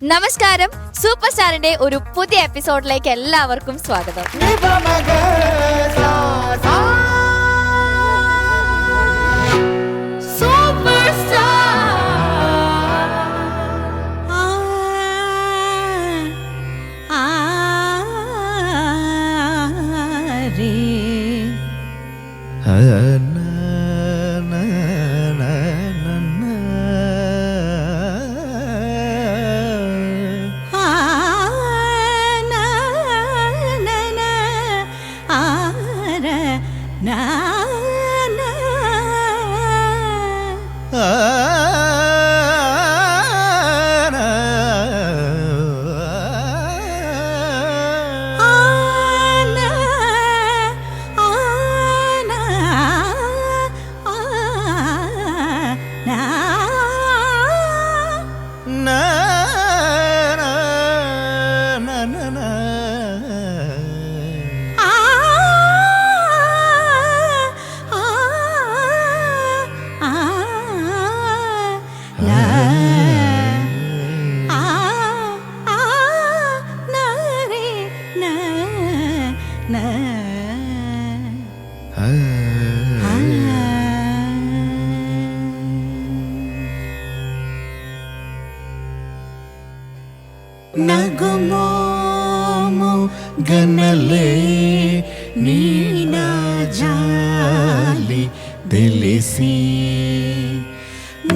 നമസ്കാരം, സൂപ്പർ സ്റ്റാറിന്റെ ഒരു പുതിയ എപ്പിസോഡിലേക്ക് എല്ലാവർക്കും സ്വാഗതം. സൂപ്പർ ನಗುಮೋಮು ಗನಲೆ ನೀನ ಜಾಲಿ ತಿಳಿಸಿ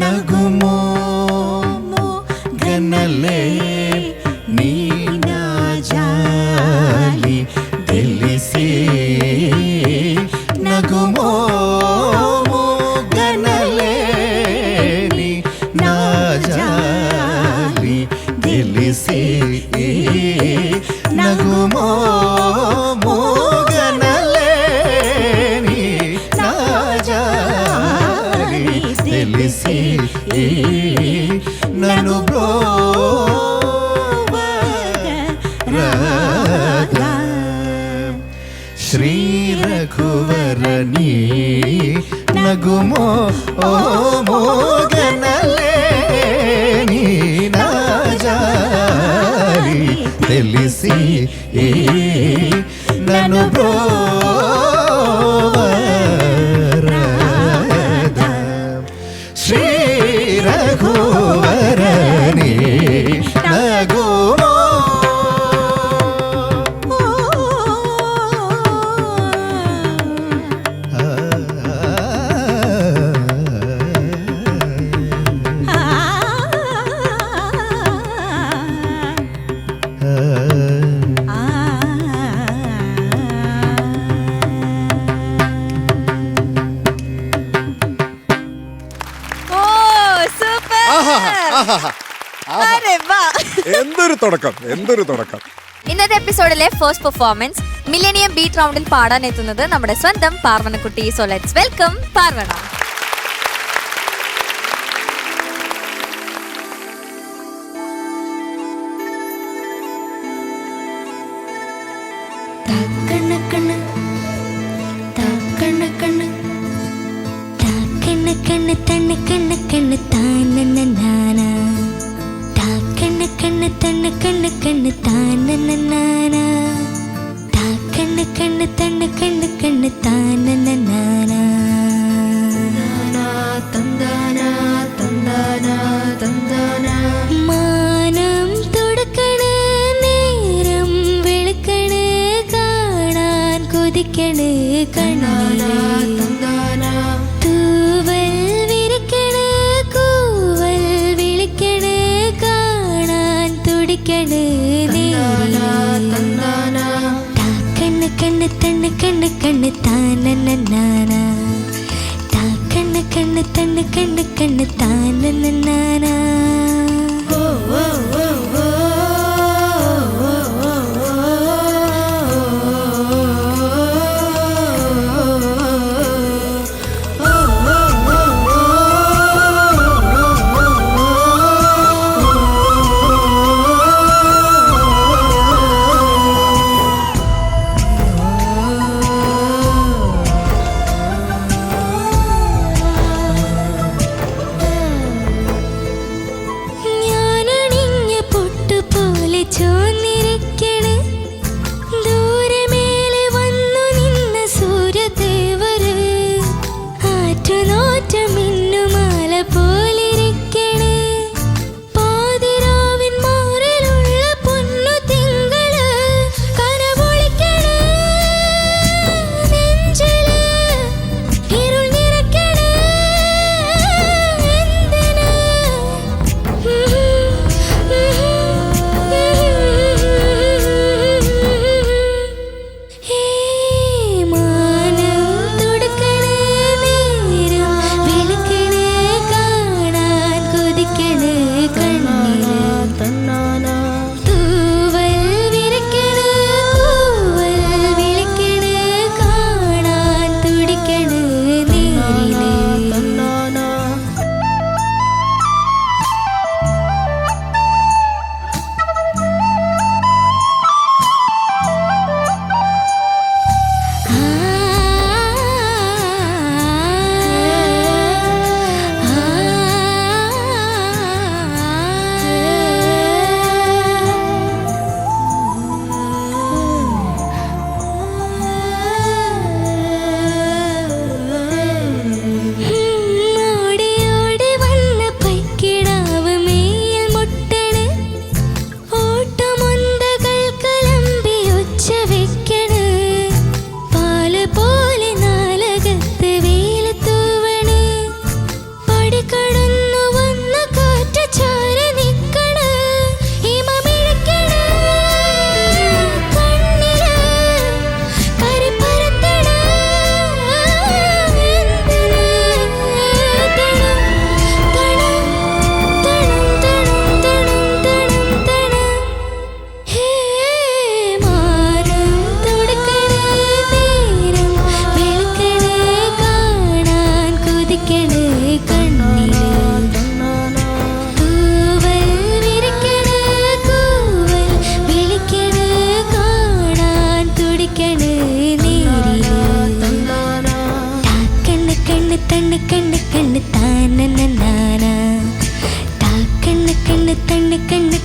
ನಗುಮೋಮು ಗನಲೆ ನೀನ ಜಾಲಿ ತಿಳಿಸಿ ನಗುಮೋಮು ಗನಲೆ ನೀನ ಜಾಲಿ ತಿಳಿಸಿ ನಗುಮೋ ಮೂಗನಲೆ ನಾಜಾರಿ ತಿಳಿಸಿ ನನು ಬ್ರೋವರ ಶ್ರೀ ರಘುವರನಿ ನಗುಮೋ ಓ ಮೂಗನಲೆ ನಾಜಾರಿ ತಿಳಿಸಿ ನನು ಬ್ರೋವರದ ಶ್ರೀ ರಘುವರನಿ ನಗುಮೋ എന്തൊരു തുടക്കം, എന്തൊരു തുടക്കം. ഇന്നത്തെ എപ്പിസോഡിലെ ഫസ്റ്റ് പെർഫോമൻസ് മില്ലേനിയം ബീറ്റ് റൗണ്ടിൽ പാടാൻ എത്തുന്നത് നമ്മുടെ സ്വന്തം പാർവണക്കുട്ടി. So let's welcome Parvana. മാനം തുടക്കണ് നേരം വെളുക്കണ് കാണാൻ കൊതിക്കണ് തൂവൽ വിരിക്കണ് കൂവൽ വിളിക്കണ് കാണാൻ തുടിക്കണ് കണ്ണ് കണ്ണ് തണ്ണ് കണ്ണ് കണ്ണ് താനന്നാന കണ്ണ് കണ്ണ് തണ്ണ് കണ്ണ് കണ്ണ് താനന്നാന ഞാനണിഞ്ഞ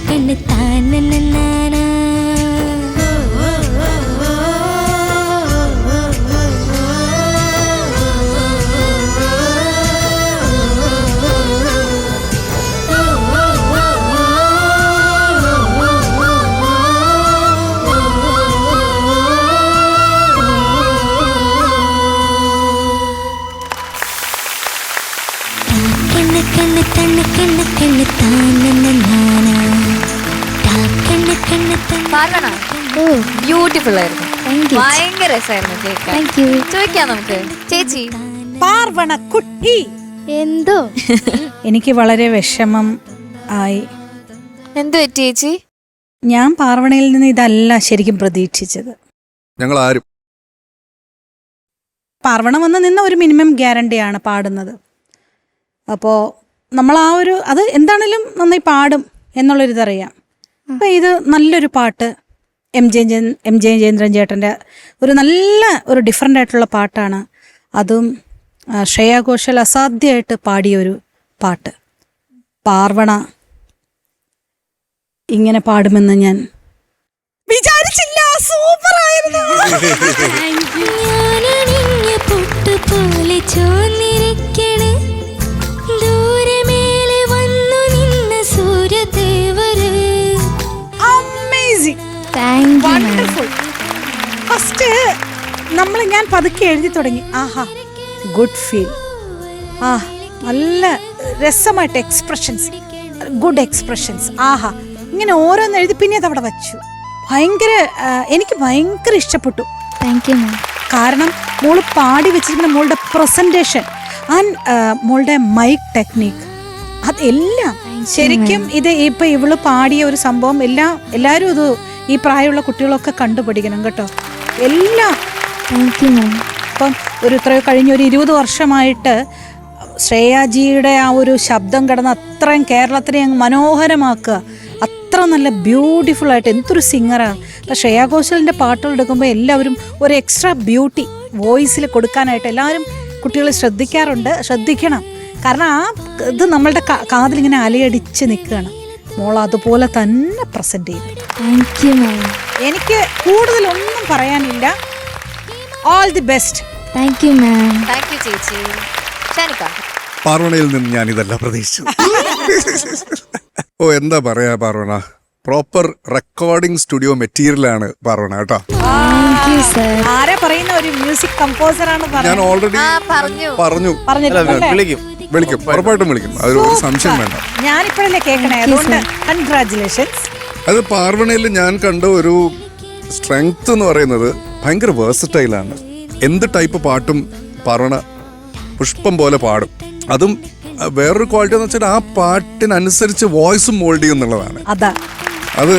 കണ്ണ് താനനനാനാ. കണ്ണ് കണ്ണ് കണ്ണ് കണ്ണ് കണ്ണ് താനനനാനാ. കണ്ണ് കണ്ണ് പാർവണ ബ്യൂട്ടിഫുൾ ആയിരുന്നു, ഭയങ്കര രസമായിരുന്നു കേൾക്കാൻ. ചോദിക്കാം നമുക്ക്. ചേച്ചി പാർവണ കുട്ടി എന്തോ എനിക്ക് വളരെ വിഷമം ആയി. എന്ത് പറ്റി ചേച്ചി? ഞാൻ പാർവണയിൽ നിന്ന് ഇതല്ല ശരിക്കും പ്രതീക്ഷിച്ചത്. ഞങ്ങൾ ആരും പാർവണ വന്ന് നിന്ന ഒരു മിനിമം ഗ്യാരണ്ടിയാണ് പാടുന്നത്. അപ്പോൾ നമ്മൾ ആ ഒരു അത് എന്താണേലും നന്നായി പാടും എന്നുള്ളൊരിതറിയാം. അപ്പം ഇത് നല്ലൊരു പാട്ട്, എം ജയചന്ദ്രൻ ചേട്ടൻ്റെ ഒരു നല്ല ഒരു ഡിഫറെൻ്റ് ആയിട്ടുള്ള പാട്ടാണ്. അതും ശ്രേയാ ഘോഷാൽ അസാധ്യമായിട്ട് പാടിയൊരു പാട്ട്. പാർവണ ഇങ്ങനെ പാടുമെന്ന് ഞാൻ വിചാരിച്ചില്ല. സൂപ്പറായിരുന്നു. ഞാനണിഞ്ഞ പൊട്ടുപോലെ ചോന്നിരിക്കണേ, ദൂരമേലെ വന്നു നിന്ന സൂര്യദേവര്. Amazing, wonderful. ഫസ്റ്റ് ഞാൻ പതുക്കെ എഴുതി തുടങ്ങി. ആഹാ, ഗുഡ് ഫീൽ. ആ നല്ല രസമായിട്ട് എക്സ്പ്രഷൻസ്, ഗുഡ് എക്സ്പ്രഷൻസ്. ആഹാ, ഇങ്ങനെ ഓരോന്ന് എഴുതി പിന്നെ അതവിടെ വച്ചു. ഭയങ്കര എനിക്ക് ഭയങ്കര ഇഷ്ടപ്പെട്ടു. കാരണം മോള് പാടി വെച്ചിരിക്കുന്ന മോളുടെ പ്രസന്റേഷൻ ആൻഡ് മോളുടെ മൈക്ക് ടെക്നിക്ക്, അതെല്ലാം ശരിക്കും ഇത് ഇപ്പൊ ഇവള് പാടിയ ഒരു സംഭവം എല്ലാവരും ഇത് ഈ പ്രായമുള്ള കുട്ടികളൊക്കെ കണ്ടുപിടിക്കണം കേട്ടോ. എല്ലാം ഇപ്പം എത്രയോ കഴിഞ്ഞ ഒരു 20 വർഷമായിട്ട് ശ്രേയാജിയുടെ ആ ഒരു ശബ്ദം കിടന്ന് അത്രയും കേരളത്തിനെ അങ്ങ് മനോഹരമാക്കുക. അത്ര നല്ല ബ്യൂട്ടിഫുൾ ആയിട്ട് എന്തൊരു സിംഗറാണ്. അപ്പം ശ്രേയാ ഘോഷാലിൻ്റെ പാട്ടുകൾ എടുക്കുമ്പോൾ എല്ലാവരും ഒരു എക്സ്ട്രാ ബ്യൂട്ടി വോയിസിൽ കൊടുക്കാനായിട്ട് എല്ലാവരും കുട്ടികൾ ശ്രദ്ധിക്കണം. കാരണം ആ ഇത് നമ്മളുടെ കാതിലിങ്ങനെ അലയടിച്ച് നിൽക്കുകയാണ്. മോൾ അതുപോലെ തന്നെ പ്രസൻറ്റ് ചെയ്തു. എനിക്ക് കൂടുതലൊന്നും പറയാനില്ല. All the best. Thank you ചേച്ചി. ഷാനിക്ക, പാർവണയിൽ നിന്ന് ഞാൻ ഇതെല്ലാം പ്രതീക്ഷിച്ചു. ഓ എന്താ പറയാ പാർവണ, പ്രോപ്പർ റെക്കോർഡിംഗ് സ്റ്റുഡിയോ മെറ്റീരിയലാണ് പാർവണ കേട്ടോ. ആരാ പറയുന്ന ഒരു മ്യൂസിക് കമ്പോസർ ആണ് ഞാൻ ഓൾറെഡി പറഞ്ഞു വിളിക്കും, ഉറപ്പായിട്ടും വിളിക്കും, അതൊരു സംശയം വേണ്ട. ഞാനിപ്പോഴല്ലേ കേൾക്കണേ, അതുകൊണ്ട് കൺഗ്രാറ്റുലേഷൻസ്. അത് പാർവണയിൽ ഞാൻ കണ്ട ഒരു സ്ട്രെങ്ത് എന്ന് പറയുന്നത് ഭയങ്കര വേഴ്സറ്റൈലാണ്. എന്ത് ടൈപ്പ് പാട്ടും പാർവണ പുഷ്പം പോലെ പാടും. അതും വേറൊരു ക്വാളിറ്റി എന്ന് വെച്ചാൽ ആ പാട്ടിനനുസരിച്ച് വോയിസും മോൾഡ് ചെയ്യും എന്നുള്ളതാണ്. അത്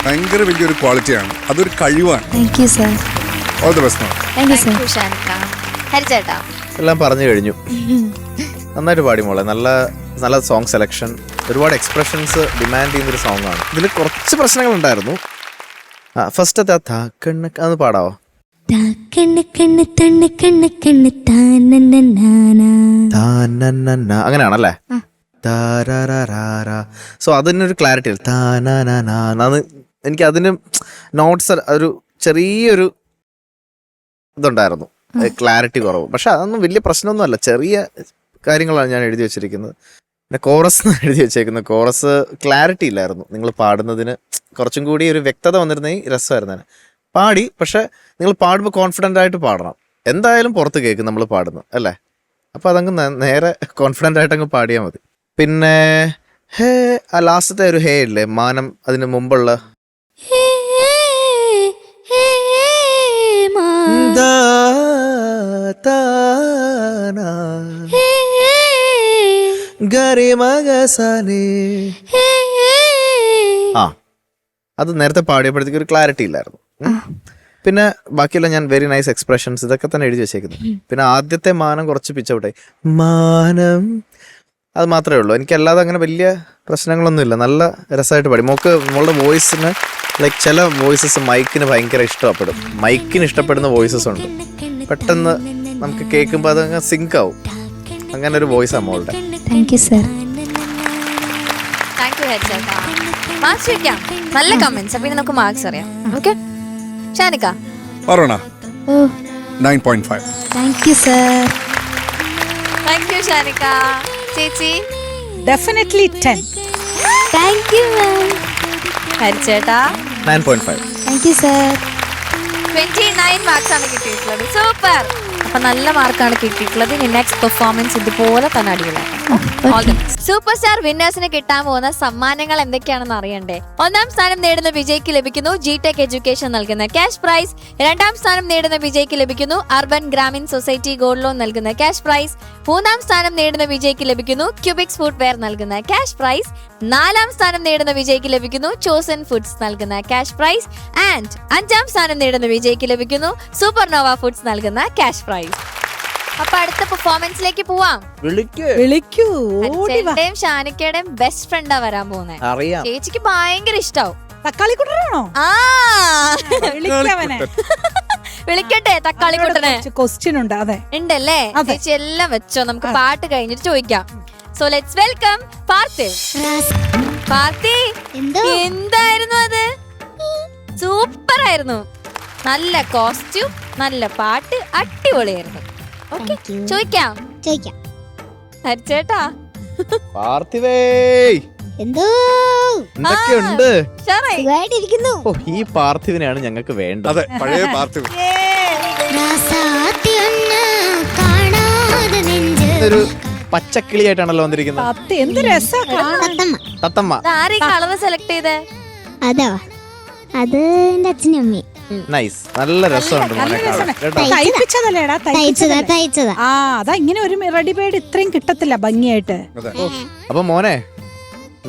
ഭയങ്കര വലിയൊരു ക്വാളിറ്റിയാണ്, അതൊരു കഴിവാണ്. All the best. ഹരിചേട്ടാ, എല്ലാം പറഞ്ഞു കഴിഞ്ഞു. നന്നായിട്ട് പാടി മോളെ. നല്ല സോങ് സെലക്ഷൻ, ഒരുപാട് എക്സ്പ്രഷൻസ് ഡിമാൻഡ് ചെയ്യുന്നൊരു സോങ് ആണ്. ഇതിൽ കുറച്ച് പ്രശ്നങ്ങളുണ്ടായിരുന്നു. ഫസ്റ്റത്തെ കണ്ണ് അത് പാടാവോ? അങ്ങനെയാണല്ലേ. സോ അതിനൊരു ക്ലാരിറ്റി അത് എനിക്ക് അതിന് നോട്ട്സ് ഒരു ചെറിയൊരു ഇതുണ്ടായിരുന്നു, ക്ലാരിറ്റി കുറവ്. പക്ഷെ അതൊന്നും വലിയ പ്രശ്നമൊന്നുമല്ല, ചെറിയ കാര്യങ്ങളാണ് ഞാൻ എഴുതി വെച്ചിരിക്കുന്നത്. പിന്നെ കോറസ് എഴുതി വെച്ചേക്കുന്നത്, കോറസ് ക്ലാരിറ്റി ഇല്ലായിരുന്നു. നിങ്ങൾ പാടുന്നതിന് കുറച്ചും കൂടി ഒരു വ്യക്തത വന്നിരുന്നെങ്കിൽ രസമായിരുന്നു. പാടി, പക്ഷെ നിങ്ങൾ പാടുമ്പോൾ കോൺഫിഡൻ്റ് ആയിട്ട് പാടണം. എന്തായാലും പുറത്ത് കേൾക്കും നമ്മൾ പാടുന്നത് അല്ലേ. അപ്പോൾ അതങ്ങ് നേരെ കോൺഫിഡൻ്റ് ആയിട്ട് അങ്ങ് പാടിയാൽ മതി. പിന്നെ ഹേ, ആ ലാസ്റ്റത്തെ ഒരു ഹേ ഇല്ലേ, മാനം, അതിന് മുമ്പുള്ള അത് നേരത്തെ പാടിയപ്പോഴത്തേക്ക് ഒരു ക്ലാരിറ്റി ഇല്ലായിരുന്നു. പിന്നെ ബാക്കിയെല്ലാം ഞാൻ വെരി നൈസ് എക്സ്പ്രഷൻസ് ഇതൊക്കെ തന്നെ എഴുതി വെച്ചേക്കുന്നു. പിന്നെ ആദ്യത്തെ മാനം കുറച്ച് പിച്ചൗട്ടായി, മാനം അത് മാത്രമേ ഉള്ളൂ. എനിക്കല്ലാതെ അങ്ങനെ വലിയ പ്രശ്നങ്ങളൊന്നുമില്ല. നല്ല രസമായിട്ട് പാടി. മോളുടെ വോയിസിന് ലൈക്ക് ചില വോയിസസ് മൈക്കിന് ഭയങ്കര ഇഷ്ടപ്പെടും. മൈക്കിന് ഇഷ്ടപ്പെടുന്ന വോയിസസ് ഉണ്ട്, പെട്ടെന്ന് നമുക്ക് കേൾക്കുമ്പോൾ അതങ്ങ് സിങ്ക് ആവും. അങ്ങനെ ഒരു വോയിസാണ് മോളുടെ. Thank you ഹരിചേട്ടാ. മാർക്സ് വെക്കാം. നല്ല കമന്റ്സ്. അപ്പൊ ഇനി നമുക്ക് മാർക്സ് അറിയാം. ഓക്കെ ഷാനിക്ക. പറയണ ഓ 9.5. Thank you sir. Thank you Shanika. ചേച്ചി ഡെഫിനറ്റ്ലി 10. Thank you ma'am. ഹരിച്ചേട്ടാ 9.5. Thank you sir. 29 മാർക്സ് ആണ് കിട്ടിയിട്ടുള്ളത്. സൂപ്പർ. അപ്പൊ നല്ല മാർക്കാണ് കിട്ടിയിട്ടുള്ളത്. ഇനി നെക്സ്റ്റ് പെർഫോമൻസ് ഇതുപോലെ തന്നെ അടിപൊളിയാക്കാം. സൂപ്പർ സ്റ്റാർ വിന്നേഴ്സിന് കിട്ടാൻ പോകുന്ന സമ്മാനങ്ങൾ എന്തൊക്കെയാണെന്ന് അറിയണ്ടേ? 1ാം സ്ഥാനം നേടുന്ന വിജയ്ക്ക് ലഭിക്കുന്നു ജിടെക് എഡ്യൂക്കേഷൻ നൽകുന്ന ക്യാഷ് പ്രൈസ്. 2ാം സ്ഥാനം നേടുന്ന വിജയ്ക്ക് ലഭിക്കുന്നു urban Grameen society gold loan നൽകുന്ന ക്യാഷ് പ്രൈസ്. 3ാം സ്ഥാനം നേടുന്ന വിജയ്ക്ക് ലഭിക്കുന്നു ക്യൂബിക്സ് ഫുട്വെയർ നൽകുന്ന ക്യാഷ് പ്രൈസ്. 4ാം സ്ഥാനം നേടുന്ന വിജയ്ക്ക് ലഭിക്കുന്നു ചോസൻ ഫുഡ്സ് നൽകുന്ന ക്യാഷ് പ്രൈസ്. ആൻഡ് 5ാം സ്ഥാനം നേടുന്ന വിജയ്ക്ക് ലഭിക്കുന്നു സൂപ്പർനോവ ഫുഡ്സ് നൽകുന്ന ക്യാഷ് പ്രൈസ്. അപ്പൊ അടുത്ത പെർഫോമൻസിലേക്ക് പോവാം. വിളിക്കൂ, ഓടി വാ. ഹരിച്ചേട്ടന്റെയും ഷാനിക്കയുടെയും ബെസ്റ്റ് ഫ്രണ്ടാ വരാൻ പോകുന്നത്. അറിയാം. ചേച്ചിക്ക് ഭയങ്കര ഇഷ്ടാവും. തക്കാളി കുട്ടനാണോ? ആ വിളിക്കവനെ. വിളിക്കട്ടെ തക്കാളി കുട്ടനെ. ക്വസ്റ്റ്യൻ ഉണ്ട്. അതെ ഉണ്ടല്ലേ? അതെ. ചേച്ചി എല്ലാം വെച്ചോ, നമുക്ക് പാട്ട് കഴിഞ്ഞിട്ട് ചോദിക്കാം. So let's welcome Parthiv. Parthi, എന്തോ എന്തായിരുന്നു അത്? സൂപ്പർ ആയിരുന്നു. നല്ല കോസ്റ്റ്യൂം, നല്ല പാട്ട്, അടിപൊളിയായിരുന്നു. Okay Thank you. ചോദിക്കാം. ചോദിക്കാം. ഹരിച്ചേട്ടാ പാർത്ഥിവേ, എന്തോ എന്തൊക്കെയുണ്ട്? ഉഷാറായി. സുഖമായിട്ടിരിക്കുന്നു. ഓ, ഈ പാർത്ഥിവിനെയാണ് ഞങ്ങൾക്ക് വേണ്ടത്. അതെ, പഴയ പാർത്ഥിവ്. രാസാത്തിയൊന്ന് കാണാതെ നെഞ്ച്. ഒരു പച്ചക്കിളിയായിട്ടാണല്ലോ വന്നിരിക്കുന്നത്. പത്ത് എന്ത് രസാ കാണാൻ. തത്തമ്മ. തത്തമ്മ. ആരെ കളർ സെലക്ട് ചെയ്തേ? അതോ അത് എന്റെ അച്ഛനും അമ്മയും നൈസ്. നല്ല രസമുണ്ട് നല്ല മോനെ കാണാൻ. രസാണ്. കേട്ടോ? തയ്പ്പിച്ചതല്ലേടാ? തയ്ച്ചതാ തയ്ച്ചതാ. ആ, അതാ ഇങ്ങനെ ഒരു റെഡിമെയ്ഡ് ഇത്രയും കിട്ടത്തില്ല ഭംഗിയായിട്ട്. അതെ. അപ്പൊ മോനെ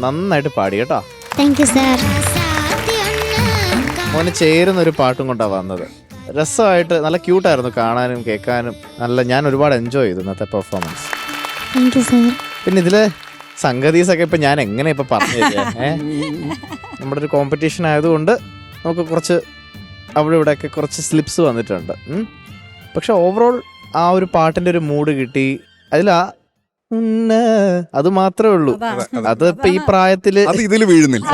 നന്നായിട്ട് പാടി കേട്ടോ. Thank you sir. മോന് ചേരുന്ന ഒരു പാട്ടും കൊണ്ടാ വന്നത്. രസമായിട്ട് നല്ല ക്യൂട്ടായിരുന്നു കാണാനും കേൾക്കാനും. ഞാൻ ഒരുപാട് എൻജോയ് ചെയ്തു ഇന്നത്തെ പെർഫോമൻസ്. Thank you sir. പിന്നെ ഇതില് സംഗതീസ് ഒക്കെ ഇപ്പൊ ഞാൻ എങ്ങനെ ഇപ്പൊ പറഞ്ഞു തരാ? നമ്മുടെ ഒരു കോമ്പറ്റീഷൻ ആയതുകൊണ്ട് നമുക്ക് കുറച്ച് അവിടെ ഇവിടെ ഒക്കെ കുറച്ച് സ്ലിപ്സ് വന്നിട്ടുണ്ട്. പക്ഷെ ഓവറോൾ ആ ഒരു പാട്ടിന്റെ ഒരു മൂഡ് കിട്ടി. അതിലാ അത് മാത്രമേ ഉള്ളൂ. അത് ഇപ്പൊ ഈ പ്രായത്തില് അത് ഇതില് വീഴുന്നില്ല.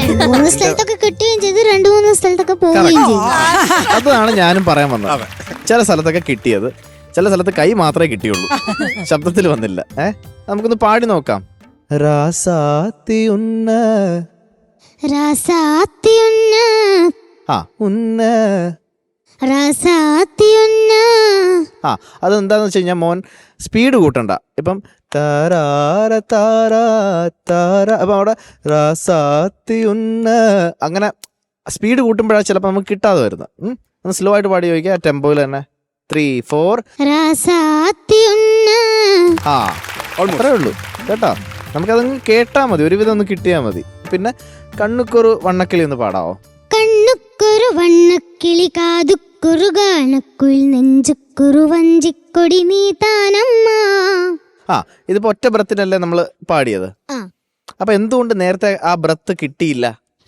2-3 സ്ഥലത്തൊക്കെ കിട്ടുകയും ചെയ്തു, 2-3 സ്ഥലത്തൊക്കെ പോവുകയും ചെയ്തു. അതാണ് ഞാനും പറയാൻ വന്നത്. ചില സ്ഥലത്തൊക്കെ കിട്ടിയത്, ചില സ്ഥലത്ത് കൈ മാത്രമേ കിട്ടിയുള്ളൂ, ശബ്ദത്തിൽ വന്നില്ല. നമുക്കൊന്ന് പാടി നോക്കാം. രാസാത്തി ഉന്ന രാസാത്തിയൊന്ന് ആ ഉന്ന രാസാത്തിയൊന്ന്. ആ അതെന്താന്ന് വെച്ച് കഴിഞ്ഞാൽ മോൻ സ്പീഡ് കൂട്ടണ്ട. ഇപ്പം താരാര താരാ താര, അപ്പൊ അവിടെ രാസാത്തി ഉന്ന അങ്ങനെ സ്പീഡ് കൂട്ടുമ്പോഴാണ് ചിലപ്പോൾ നമുക്ക് കിട്ടാതെ വരുന്നത്. ഒന്ന് സ്ലോ ആയിട്ട് പാടി ചോദിക്കുക, ടെമ്പോയിൽ തന്നെ. 3, 4. രാസാത്തിയൊന്ന്. ആ അത്രേ ഉള്ളൂ കേട്ടോ. നമുക്കതങ്ങ് കേട്ടാ മതി, ഒരുവിധം ഒന്ന് കിട്ടിയാൽ മതി. പിന്നെ കണ്ണുക്കൊരു വണ്ണക്കിളി ഒന്ന് പാടാവോ? കണ്ണുക്കൊരു വണ്ണക്കിളി കാതുക്കൊരു ഗാനക്കുയിൽ നെഞ്ചുക്കൊരു വഞ്ചിക്കൊടി നീ താനമ്മ. ആ ഇതിപ്പോ ഒറ്റ ബ്രത്തിനല്ലേ നമ്മൾ പാടിയത്. ആ. അപ്പൊ എന്തുകൊണ്ട് നേരത്തെ ആ ബ്രത്ത് കിട്ടിയില്ല?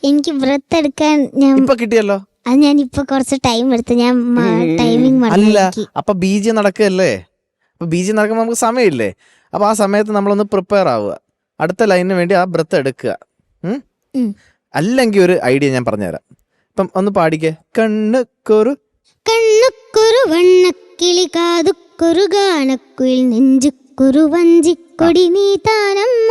എനിക്ക് വ്രത്തെടുക്കാൻ ഞാൻ ഇപ്പൊ കിട്ടിയല്ലോ. അത് ഞാനിപ്പോ കുറച്ച് ടൈം എടുത്ത് ഞാൻ ടൈമിംഗ് അല്ല, അപ്പൊ ബീജം നടക്കുകയല്ലേ. അപ്പൊ ബീജം നടക്കുമ്പോൾ നമുക്ക് സമയമില്ലേ? അപ്പൊ ആ സമയത്ത് നമ്മളൊന്ന് പ്രിപ്പയർ ആവുക, അടുത്ത ലൈനിന് വേണ്ടി ആ ബ്രത്ത് എടുക്കുക. അല്ലെങ്കിൽ ഒരു ഐഡിയ ഞാൻ പറഞ്ഞുതരാം. ഇപ്പം ഒന്ന് പാടിക്കേ. കണ്ണുക്കൊരു വണ്ണക്കിളി കാതുക്കൊരു ഗാനക്കുയിൽ നെഞ്ചുക്കൊരു വഞ്ചിക്കൊടി നീ താനമ്മ.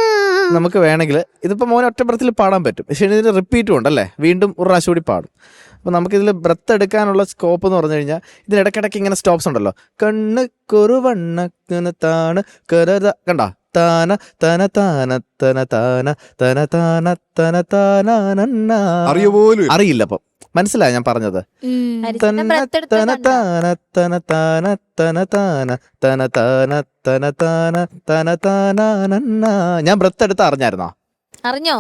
നമുക്ക് വേണമെങ്കിൽ ഇതിപ്പോ മോനെ ഒറ്റ ബ്രത്തിൽ പാടാൻ പറ്റും. പക്ഷേ ഇതിന് റിപ്പീറ്റും ഉണ്ടല്ലേ, വീണ്ടും ഒരു പ്രാവശ്യം കൂടി പാടും. അപ്പൊ നമുക്കിതിൽ ബ്രത്ത് എടുക്കാനുള്ള സ്കോപ്പ് എന്ന് പറഞ്ഞു കഴിഞ്ഞാൽ ഇതിനിടയ്ക്കിടയ്ക്ക് ഇങ്ങനെ സ്റ്റോപ്സ് ഉണ്ടല്ലോ. കണ്ണുക്കൊരു വണ്ണക്കിന് താണ് കരത, കണ്ടാ താന തന താന തന താന തന താന തന താന. അറിയ പോലും അറിയില്ല. അപ്പം മനസ്സിലായി ഞാൻ പറഞ്ഞത്. ഹരിച്ചേട്ടൻ breath എടുത്ത് തന കണ്ടോ? താന തന താന തന താന തന താന തന താന തന താന. ഞാൻ ബ്രത്ത് എടുത്ത് അറിഞ്ഞായിരുന്നോ? അറിഞ്ഞോ?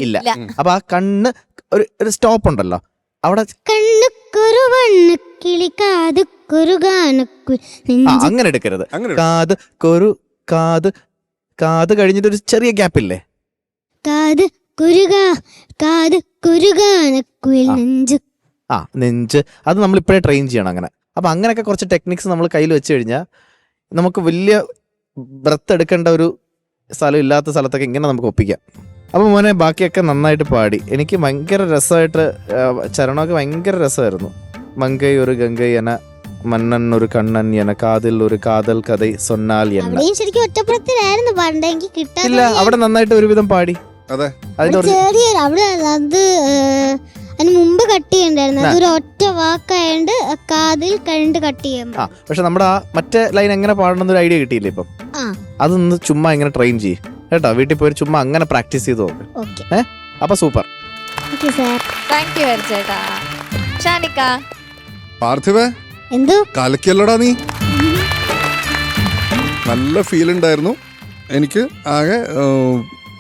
ഇല്ല. ഇല്ല. അപ്പൊ ആ കണ്ണ് ഒരു സ്റ്റോപ്പ് ഉണ്ടല്ലോ അവിടെ. കണ്ണുക്കൊരു വണ്ണക്കിളി കാതുക്കൊരു ഗാനക്കുയിൽ ആ അങ്ങനെ എടുക്കരുത്. അങ്ങനെ കാത് കൊരു കാത്, കാത് കഴിഞ്ഞിട്ട് ഒരു ചെറിയ ഗ്യാപ്പില്ലേ? കാത് കുരുകാനക്കുയിൽ നെഞ്ചു. ആ നെഞ്ച്, അത് നമ്മൾ ഇപ്പോഴേ ട്രെയിൻ ചെയ്യണം അങ്ങനെ. അപ്പൊ അങ്ങനെയൊക്കെ കുറച്ച് ടെക്നിക്സ് നമ്മൾ കയ്യിൽ വെച്ച് കഴിഞ്ഞാൽ നമുക്ക് വലിയ ബ്രത്ത് എടുക്കേണ്ട ഒരു സ്ഥലം ഇല്ലാത്ത സ്ഥലത്തൊക്കെ ഇങ്ങനെ നമുക്ക് ഒപ്പിക്കാം. അപ്പോൾ മോനെ ബാക്കിയൊക്കെ നന്നായിട്ട് പാടി. എനിക്ക് ഭയങ്കര രസമായിട്ട് ചരണമൊക്കെ ഭയങ്കര രസമായിരുന്നു. മങ്കൈ ഒരു ഗംഗൈ എന, മന്നൻ ഒരു കണ്ണൻ എന, കാതിൽ ഒരു കാതൽ കഥ സൊന്നാൽ എന്ന. അവിടെയും ശരിക്കും ഒറ്റപ്പുറത്തിലായിരുന്നു പാടണ്ടെങ്കിൽ കിട്ടാതെ ഇല്ല, അവിടെ നന്നായിട്ട് ഒരുവിധം പാടി. അതെ, അതിന്റെ ഒരു ചെറിയൊരു അവിടെ അത് അതിന് മുമ്പ് കട്ട് ചെയ്യണ്ടായിരുന്നു. അതൊരു ഒറ്റ വാക്കായോണ്ട് കാതിൽ കണ്ട് കട്ട് ചെയ്യുമ്പോ. പക്ഷെ നമ്മുടെ ആ മറ്റേ ലൈൻ എങ്ങനെ പാടണമെന്ന് ഒരു ഐഡിയ കിട്ടിയില്ലേ ഇപ്പം? അതൊന്ന് ചുമ്മാ ഇങ്ങനെ ട്രെയിൻ ചെയ്യും കേട്ടോ. വീട്ടിൽ പോയി ചുമ്മാ അങ്ങനെ പ്രാക്ടീസ് ചെയ്ത് നോക്ക്. അപ്പൊ സൂപ്പർ. താങ്ക് യു ഹരിച്ചേട്ടാ. ഷാനിക്ക, പാർത്ഥിവേ എന്തോ കലക്കിയല്ലോടാ നീ. നല്ല ഫീൽ ഉണ്ടായിരുന്നു എനിക്ക്. ആകെ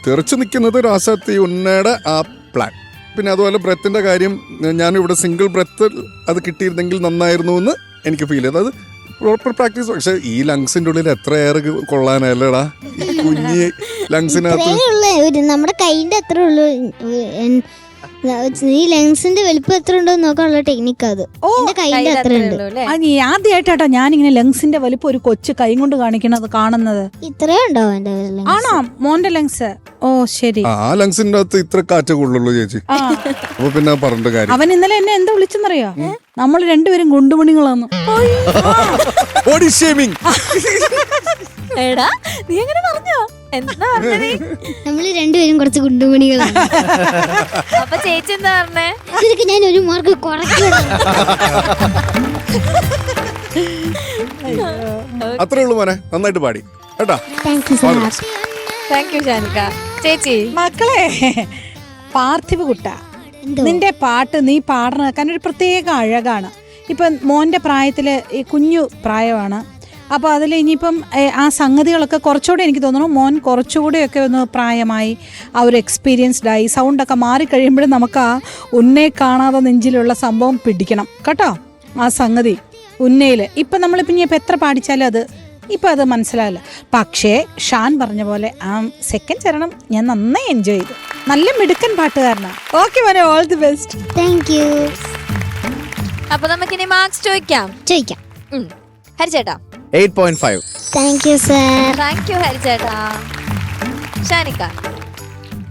തെറിച്ചു നിൽക്കുന്നത് രാസത്തി ഉന്നയുടെ ആ പ്ലാൻ. പിന്നെ അതുപോലെ ബ്രെത്തിന്റെ കാര്യം, ഞാനിവിടെ സിംഗിൾ ബ്രെത്ത് അത് കിട്ടിയിരുന്നെങ്കിൽ നന്നായിരുന്നു എന്ന് എനിക്ക് ഫീൽ ചെയ്തു. അത് പ്രോപ്പർ പ്രാക്ടീസ്. പക്ഷെ ഈ ലങ്സിന്റെ ഉള്ളിൽ എത്ര എയർ കൊള്ളാനല്ലേടാ, കുഞ്ഞി ലങ്സിനകത്ത്. നമ്മുടെ കൈന്റെ അത്ര ഉള്ളു. ഈ ലെങ്സിന്റെ വലിപ്പം എത്ര ഉണ്ടോ നോക്കാനുള്ള ടെക്നിക്ക് അത്. എന്റെ കൈന്റെ അത്ര ഉണ്ട്. ആദ്യമായിട്ടാട്ടോ ഞാനിങ്ങനെ ലങ്സിന്റെ വലിപ്പം ഒരു കൊച്ചു കൈ കൊണ്ട് കാണിക്കണത് കാണുന്നത്. ഇത്രയും ഉണ്ടാവും എന്റെ lungs. ആണോ മോന്റെ ലങ്സ്? ഓ ശരി. ആ ലങ്സിന്റെ അകത്ത് ഇത്ര കാറ്റേ കൊള്ളുള്ളൂ ചേച്ചി. അപ്പൊ പിന്നെ പറഞ്ഞിട്ട് കാര്യം. അവൻ ഇന്നലെ എന്നെ എന്താ വിളിച്ചെന്നറിയോ? നമ്മൾ രണ്ടുപേരും ഗുണ്ടുമണികളാന്ന്. Body shaming. എടാ നീ എങ്ങനെ പറഞ്ഞോ? എന്താ പറഞ്ഞേ? നമ്മള് രണ്ടുപേരും കുറച്ച് ഗുണ്ടുമണികളാണ്. അപ്പൊ ചേച്ചി എന്താ പറഞ്ഞേ? ഇതിലേക്ക് ഞാൻ ഒരു മാർക്ക് കുറയ്ക്കണം. അത്രേ ഉള്ളൂ മോനെ, നന്നായിട്ട് പാടി കേട്ടാ. Thank you sir. Thank you Shanika. ചേച്ചി മക്കളെ, പാർത്ഥിവ കുട്ട, നിന്റെ പാട്ട് നീ പാടണ കാരണം ഒരു പ്രത്യേക അഴകാണ്. ഇപ്പം മോന്റെ പ്രായത്തില് ഈ കുഞ്ഞു പ്രായമാണ്. അപ്പോൾ അതിൽ ഇനിയിപ്പം ആ സംഗതികളൊക്കെ കുറച്ചുകൂടെ എനിക്ക് തോന്നുന്നു മോൻ കുറച്ചുകൂടെയൊക്കെ ഒന്ന് പ്രായമായി ആ ഒരു എക്സ്പീരിയൻസ്ഡായി സൗണ്ടൊക്കെ മാറിക്കഴിയുമ്പോഴും നമുക്ക് ആ ഉന്നയെ കാണാതെ നെഞ്ചിലുള്ള സംഭവം പിടിക്കണം കേട്ടോ. ആ സംഗതി ഉന്നയിൽ ഇപ്പം നമ്മളിപ്പം ഇനി ഇപ്പം എത്ര പാടിച്ചാലും അത് ഇപ്പം അത് മനസ്സിലാവില്ല. പക്ഷേ ഷാൻ പറഞ്ഞ പോലെ ആ സെക്കൻഡ് ചരണം ഞാൻ നന്നായി എൻജോയ് ചെയ്തു. നല്ല മിടുക്കൻ പാട്ടുകാരനാണ്. ഓക്കെ മോനെ, all the best. Thank you. അപ്പൊ നമുക്കിനി മാർക്സ് ചോദിക്കാം. ഹരിച്ചേട്ടാ 8.5. Thank you sir. Thank you ഹരിച്ചേട്ടാ. ഷാനിക്ക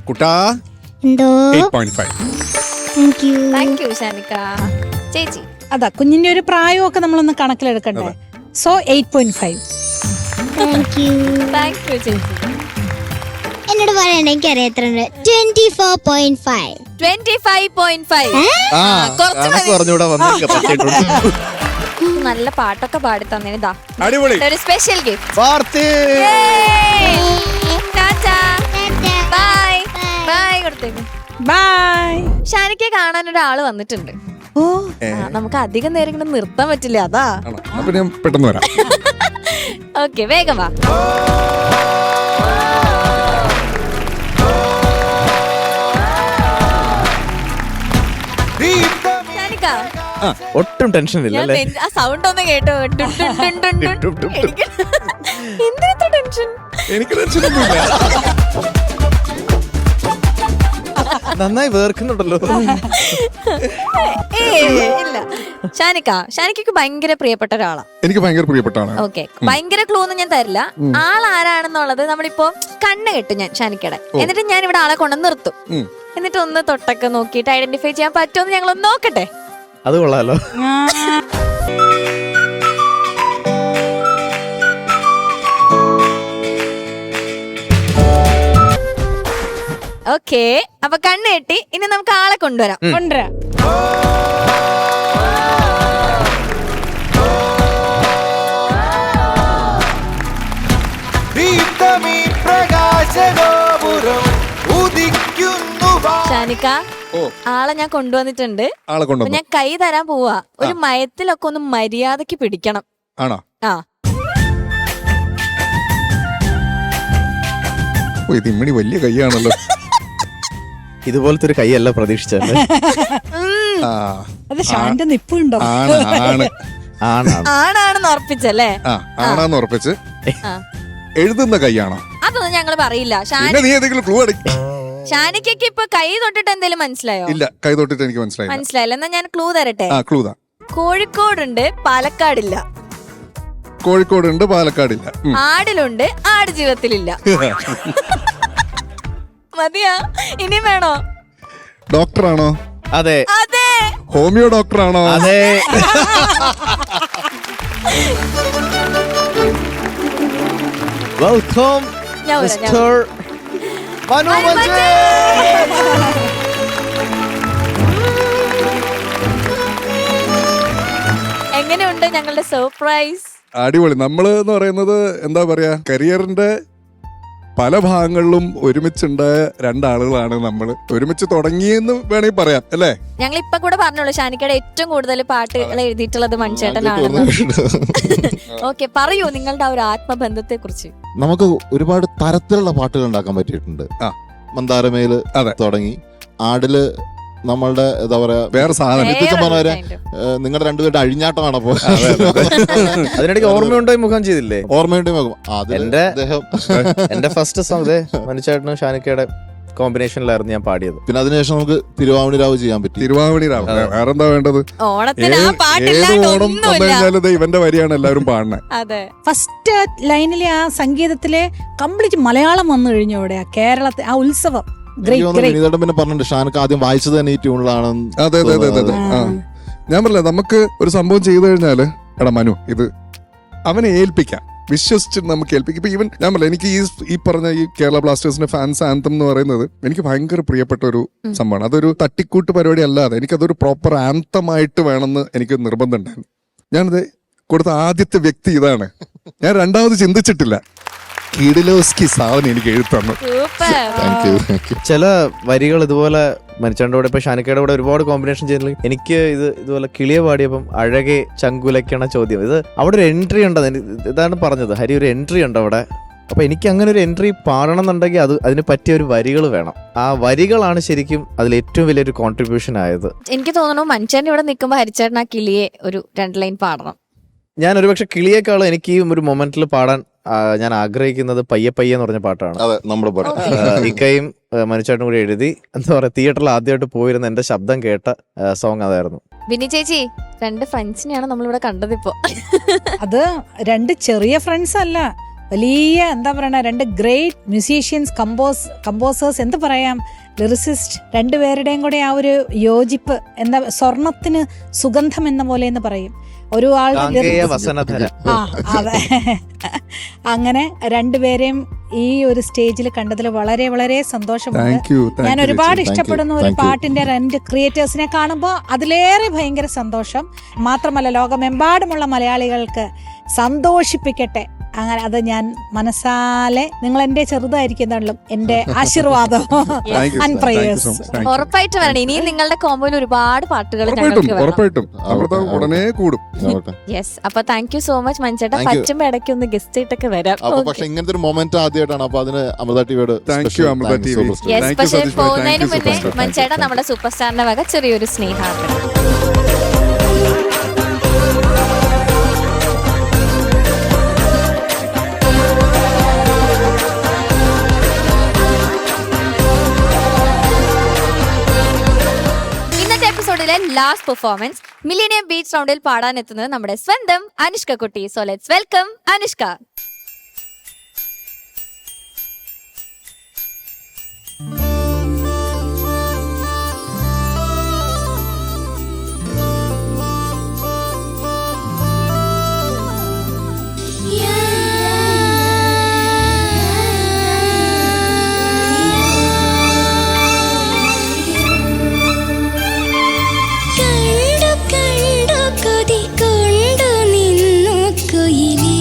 കുട്ടാ എന്തോ 8.5. Thank you. Thank you Shanika. ചേച്ചി അതാ കുഞ്ഞിന്റെ ഒരു പ്രായമൊക്കെ നമ്മളൊന്ന് കണക്കിലെടുക്കണ്ടേ. So 8.5. Thank you. Thank you ചേച്ചി. എന്നോട് പറയണ്ട, എനിക്കറിയാം എത്രയുണ്ട്. 24.5. 25.5. കുറച്ച് മതി. പറഞ്ഞൂടെ വന്നേക്കെ പറ്റിയിട്ടുണ്ട്. നല്ല പാട്ടൊക്കെ പാടി തന്നേന്. ഇതാ അടിപൊളി. ഒരു special gift. Parthiv. Bye bye കൊടുത്തേക്ക്. ബൈ. ഷാനിക്കെ കാണാൻ ഒരാള് വന്നിട്ടുണ്ട്. ഓ നമുക്ക് അധികം നേരം ഇങ്ങനെ നിർത്താൻ പറ്റില്ല, അതാ. ആണോ? അപ്പൊ ഞാൻ പെട്ടെന്ന് വരാം. ഓക്കെ, വേഗം വാ. ഷാനിക്ക, ഒട്ടും ടെൻഷൻ ഇല്ല അല്ലേ? ആ സൗണ്ട് ഒന്ന് കേട്ടോ. എന്തിനാ ടെൻഷൻ? എനിക്ക് ടെൻഷനൊന്നുമില്ല. നന്നായി വേർക്കുന്നുണ്ടല്ലോ. ഇല്ല. ഷാനിക്കക്ക് ഭയങ്കര പ്രിയപ്പെട്ട ഒരാളാ. എനിക്ക് ഭയങ്കര പ്രിയപ്പെട്ടാണ്. ഓക്കെ, ഭയങ്കര ക്ലൂ ഒന്നും ഞാൻ തരില്ല. ആൾ ആരാണെന്നുള്ളത് നമ്മളിപ്പോ കണ്ണ് കെട്ടും ഞാൻ ഷാനിക്കയുടെ. എന്നിട്ട് ഞാൻ ഇവിടെ ആളെ കൊണ്ട് നിർത്തും. എന്നിട്ട് ഒന്ന് തൊട്ടൊക്കെ നോക്കിയിട്ട് ഐഡന്റിഫൈ ചെയ്യാൻ പറ്റുമെന്ന് ഞങ്ങളൊന്ന് നോക്കട്ടെ. അത് കൊള്ളാലോ. ഓക്കെ, അപ്പൊ കണ്ണ് കെട്ടി. ഇനി നമുക്ക് ആളെ കൊണ്ടുവരാം. കൊണ്ടുവരാം. ഷാനിക്ക, ആളെ ഞാൻ കൊണ്ടുവന്നിട്ടുണ്ട്. ആളെ അപ്പൊ കൊണ്ടുവന്നു. ഞാൻ കൈ തരാൻ പോവാ. ഒരു മയത്തിലൊക്കെ ഒന്ന് മര്യാദക്ക് പിടിക്കണം. ആണോ? ആ ഓ, ഇത് ഇമ്മണി വലിയ കൈയാണല്ലോ. ഇതുപോലത്തെ ഒരു കൈയല്ല പ്രതീക്ഷിച്ചല്ലേ. ആ, അത് ഷാന്റെ നിപ്പുണ്ടോ? ആണ് ആണ് ആണാണ്. ആണാണെന്ന് ഉറപ്പിച്ചല്ലേ? ആ, ആണാന്ന് ഉറപ്പിച്ച്. ആ, എഴുതുന്ന കൈയാണോ? അതൊന്നും ഞങ്ങള് പറയില്ല. പിന്നെ നീ ഏതെങ്കിലും ക്ലൂ ഷാനിക്കയ്ക്ക് ഇപ്പൊ കൈ തൊട്ടിട്ട് എന്തെങ്കിലും മനസ്സിലായോ? ഇല്ല, കൈ തൊട്ടിട്ട് എനിക്ക് മനസ്സിലായില്ല. മനസ്സിലായില്ല. എന്നാ ഞാൻ ക്ലൂ തരട്ടെ. ആ, ക്ലൂ താ. കോഴിക്കോടുണ്ട്, പാലക്കാടില്ല. കോഴിക്കോടുണ്ട്, പാലക്കാടില്ല. ആടിലുണ്ട്, ആട് ജീവിതത്തിലില്ല. മതിയാ? ഇനി വേണോ? ഡോക്ടറാണോ? അതെ. അതെ. ഹോമിയോ ഡോക്ടറാണോ? അതെ. വെൽക്കം ഞാൻ വരാം, മിസ്റ്റർ മനു മഞ്ചേരി. എങ്ങനെയുണ്ട് ഞങ്ങളുടെ സർപ്രൈസ്? അടിപൊളി. നമ്മള് എന്ന് പറയുന്നത് എന്താ പറയാ, കരിയറിന്റെ പല ഭാഗങ്ങളിലും ഒരുമിച്ചുണ്ടായ രണ്ടാളുകളാണ് നമ്മൾ. ഒരുമിച്ച് തുടങ്ങിയെന്ന് വേണമെങ്കിൽ പറയാം അല്ലേ? ഞങ്ങൾ ഇപ്പൊ കൂടെ പറഞ്ഞോളൂ ഷാനിക്കയുടെ ഏറ്റവും കൂടുതൽ പാട്ടുകൾ എഴുതിയിട്ടുള്ളത് മൺചേട്ടനാണ്. ഓക്കെ, പറയൂ നിങ്ങളുടെ ആ ഒരു ആത്മബന്ധത്തെ കുറിച്ച്. നമുക്ക് ഒരുപാട് തരത്തിലുള്ള പാട്ടുകൾ ഉണ്ടാക്കാൻ പറ്റിയിട്ടുണ്ട്. മന്ദാരമേല് തുടങ്ങി, ആടില് നമ്മളുടെ എന്താ പറയാ വേറെ സാധനം പറഞ്ഞ നിങ്ങളുടെ രണ്ടുപേരുടെ അഴിഞ്ഞാട്ടമാണ്. അപ്പോ അതിനിടയ്ക്ക് ഓർമ്മയുണ്ടോ മുഖം ചെയ്തില്ലേ? ഓർമ്മയുണ്ട് മുഖം. എന്റെ ഫസ്റ്റ് സോങ് മനുചേട്ടനും ഷാനിക്കയുടെ കോമ്പിനേഷനിലായിരുന്നു ഞാൻ പാടിയത്. പിന്നെ അതിനുശേഷം നമുക്ക് തിരുവാമണി രാവ് ചെയ്യാൻ പറ്റി. തിരുവാമണി രാവ് വേറെന്താ വേണ്ടത്? ഓണത്തിന് ആ ഏത് പാട്ടില്ലാണ്ട് ഓണം ഒന്നുമില്ല. വന്നുകഴിഞ്ഞാലും ഇവന്റെ വരിയാണ് എല്ലാവരും പാടുന്നത്. അതെ, ഫസ്റ്റ് ലൈനിലെ ആ സംഗീതത്തിലെ കംപ്ലീറ്റ് മലയാളം വന്നു കഴിഞ്ഞു. അവിടെ ആ കേരളത്തെ ആ ഉത്സവം വിനീതേട്ടൻ പിന്നെ പറഞ്ഞിട്ടുണ്ട് ഷാനക്ക് ആദ്യം വായിച്ചത് തന്നെ ഈ ട്യൂണിലാണ്. അതെ അതെ അതെ അതെ. ഞാൻ പറഞ്ഞില്ല, നമുക്ക് ഒരു സംഭവം ചെയ്തു കഴിഞ്ഞാല് എടാ മനു ഇത് അവനെ ഏൽപ്പിക്കാം, വിശ്വസിച്ചിട്ട് നമുക്ക് ഏൽപ്പിക്കും. ഇപ്പൊ ഈവൻ ഞാൻ പറഞ്ഞില്ല, എനിക്ക് ഈ പറഞ്ഞ ഈ കേരള ബ്ലാസ്റ്റേഴ്സിന്റെ ഫാൻസ് ആന്തം എന്ന് പറയുന്നത് എനിക്ക് ഭയങ്കര പ്രിയപ്പെട്ട ഒരു സംഭവമാണ്. അതൊരു തട്ടിക്കൂട്ട് പരിപാടി അല്ലാതെ എനിക്കതൊരു പ്രോപ്പർ ആന്തമായിട്ട് വേണമെന്ന് എനിക്ക് നിർബന്ധം ഉണ്ടായിരുന്നു. ഞാനത് കൊടുത്ത ആദ്യത്തെ വ്യക്തി ഇതാണ്. ഞാൻ രണ്ടാമത് ചിന്തിച്ചിട്ടില്ല. കിടിലോസ്കി സാധനം എനിക്ക് എഴുത്തന്നു. ചില വരികൾ ഇതുപോലെ മരിച്ചാണ്ടോടെ ഇപ്പൊ ഷാനിക്കയുടെ കൂടെ ഒരുപാട് കോമ്പിനേഷൻ ചെയ്യുന്നത്. എനിക്ക് ഇതുപോലെ കിളിയെ പാടിയപ്പം അഴകെ ചങ്കുലയ്ക്കണ ചോദ്യം, ഇത് അവിടെ ഒരു എൻട്രി ഉണ്ട്. ഇതാണ് പറഞ്ഞത് ഹരി, ഒരു എൻട്രി ഉണ്ട് അവിടെ. അപ്പൊ എനിക്ക് അങ്ങനെ ഒരു എൻട്രി പാടണം എന്നുണ്ടെങ്കിൽ അതിന് പറ്റിയ ഒരു വരികൾ വേണം. ആ വരികളാണ് ശരിക്കും അതിൽ ഏറ്റവും വലിയൊരു കോൺട്രിബ്യൂഷൻ ആയത്. എനിക്ക് തോന്നുന്നു മനുഷ്യൻ ഇവിടെ നിൽക്കുമ്പോ ഹരിച്ചേട്ടൻ ആ കിളിയെ ഒരു 2 ലൈൻ പാടണം. ഞാൻ ഒരുപക്ഷെ കിളിയേക്കാളും എനിക്ക് ഈ ഒരു മൊമെന്റിൽ പാടാൻ ഞാൻ ആഗ്രഹിക്കുന്നത് പയ്യെ പയ്യെ എന്ന് പറഞ്ഞ പാട്ടാണ്. നമ്മുടെ പാട്ട് ഇക്കയും മനുചേട്ടനും കൂടി എഴുതി, എന്താ പറയാ, തിയേറ്ററിൽ ആദ്യമായിട്ട് പോയിരുന്ന എന്റെ ശബ്ദം കേട്ട സോങ് അതായിരുന്നു. വിനി ചേച്ചി, 2 ഫ്രണ്ട്സിനെയാണ് നമ്മളിവിടെ കണ്ടത് ഇപ്പോ. അത് 2 ചെറിയ ഫ്രണ്ട്സ് അല്ല, വലിയ എന്താ പറയണ 2 ഗ്രേറ്റ് മ്യൂസീഷ്യൻസ്, കമ്പോസേഴ്സ്, എന്ത് പറയാം, ലിറിസിസ്റ്റ്. 2 പേരുടെയും കൂടെ ആ ഒരു യോജിപ്പ്, എന്താ സ്വർണത്തിന് സുഗന്ധം എന്ന പോലെ എന്ന് പറയും. ഒരു ആളുടെ അതെ. അങ്ങനെ 2 പേരെയും ഈ ഒരു സ്റ്റേജിൽ കണ്ടതിൽ വളരെ വളരെ സന്തോഷമുണ്ട്. ഞാൻ ഒരുപാട് ഇഷ്ടപ്പെടുന്ന ഒരു പാട്ടിന്റെ 2 ക്രിയേറ്റേഴ്സിനെ കാണുമ്പോൾ അതിലേറെ ഭയങ്കര സന്തോഷം. മാത്രമല്ല ലോകമെമ്പാടുമുള്ള മലയാളികൾക്ക് സന്തോഷിപ്പിക്കട്ടെ. അങ്ങനെ അത് ഞാൻ മനസ്സാലെ, നിങ്ങൾ എന്റെ ചെറുതായിരിക്കുന്നാലും എന്റെ ആശീർവാദം. ഉറപ്പായിട്ട് വരണം. ഇനിയും നിങ്ങളുടെ കോമ്പോയിൽ ഒരുപാട് പാട്ടുകൾ ഉടനെ കൂടും. യെസ്, അപ്പൊ താങ്ക് യു സോ മച്ച് മഞ്ചേട്ടാ. പറ്റുമ്പോ ഇടയ്ക്ക് ഒന്ന് ഗസ്റ്റ് ആയിട്ടൊക്കെ വരാം. പക്ഷെ ഇങ്ങനത്തെ ഒരു മൊമെന്റ് ആദ്യമായിട്ടാണ്. അപ്പൊ അതിന് അമൃത ടിവിയോട് യെസ്. പക്ഷെ പോകുന്നതിന് മുന്നേ മഞ്ചേട്ടാ നമ്മുടെ സൂപ്പർ സ്റ്റാറിന്റെ വക ചെറിയൊരു സ്നേഹാർപ്പണം. ലാസ്റ്റ് പെർഫോമൻസ് മില്ലേനിയം ബീച്ച് റൗണ്ടിൽ പാടാൻ എത്തുന്നത് നമ്മുടെ സ്വന്തം അനുഷ്ക കുട്ടി. So let's welcome Anushka. കൊതി കൊണ്ടു നിന്നു കുയിലേ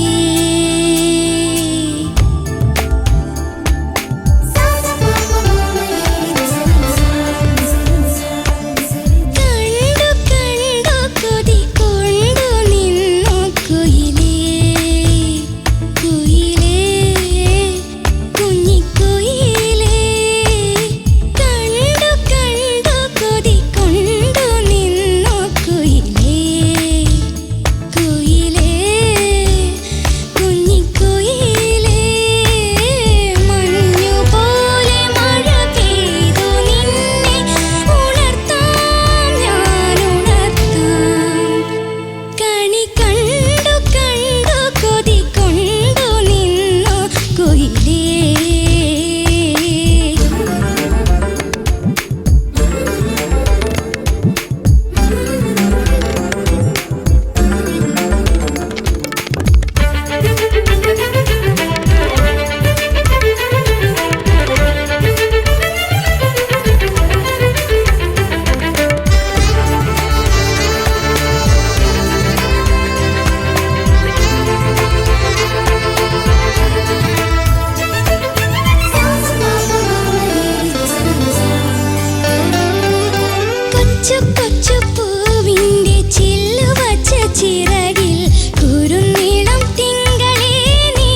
കൊച്ചു കൊച്ചു പൂവിന്റെ ചില്ലു വച്ച ചിറകിൽ കുരുനീളം തിങ്കളെ നീ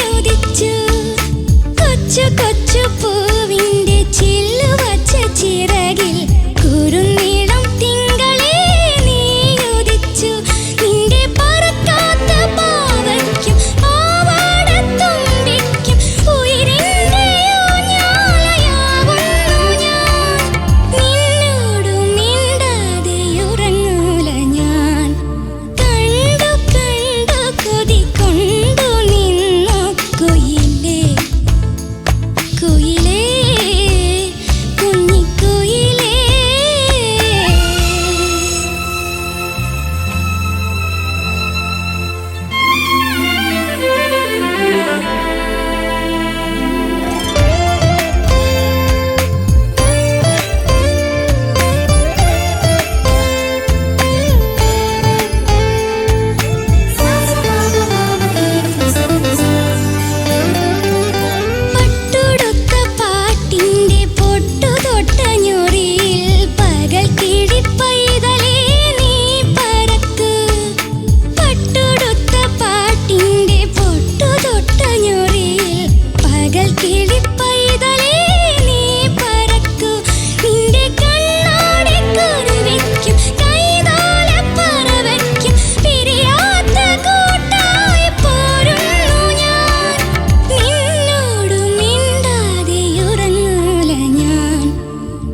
ഉദിച്ചു. കൊച്ചു കൊച്ചു പൂവിന്റെ ചില്ലു വച്ച ചിറകിൽ കുരുനീളം തിങ്കളെ നീ ഉദിച്ചു. നിന്റെ പറക്കാത്ത പാവയ്ക്കും പാവാടത്തുമ്പിക്കും ഉയിരിന്റെ ഊഞ്ഞാലയാവുന്നു ഞാൻ. നിന്നോടു മിണ്ടാതെ ഉറങ്ങൂല ഞാൻ. കണ്ടു കണ്ടു കൊതി കൊണ്ടു നിന്നു കുയിലേ കുയിലേ കുഞ്ഞിക്കുയിലേ. പട്ടുടുത്ത പാട്ടിന്റെ പൊട്ടു തൊട്ട ഞൊറിയിൽ പകൽ കിളിപ്പൈതലേ നീ പറക്ക്. പട്ടുടുത്ത പാട്ടിന്റെ പൊട്ടു തൊട്ട ഞൊറിയിൽ പകൽ കിളിപ്പൈതലേ നീ പറക്കു. നിന്റെ കണ്ണാടി കുരുവിക്കും കൈതാലപ്പറവയ്ക്കും പിരിയാത്ത കൂട്ടായി പോരുന്നു ഞാൻ. നിന്നോടു മിണ്ടാതെ ഉറങ്ങൂല ഞാൻ.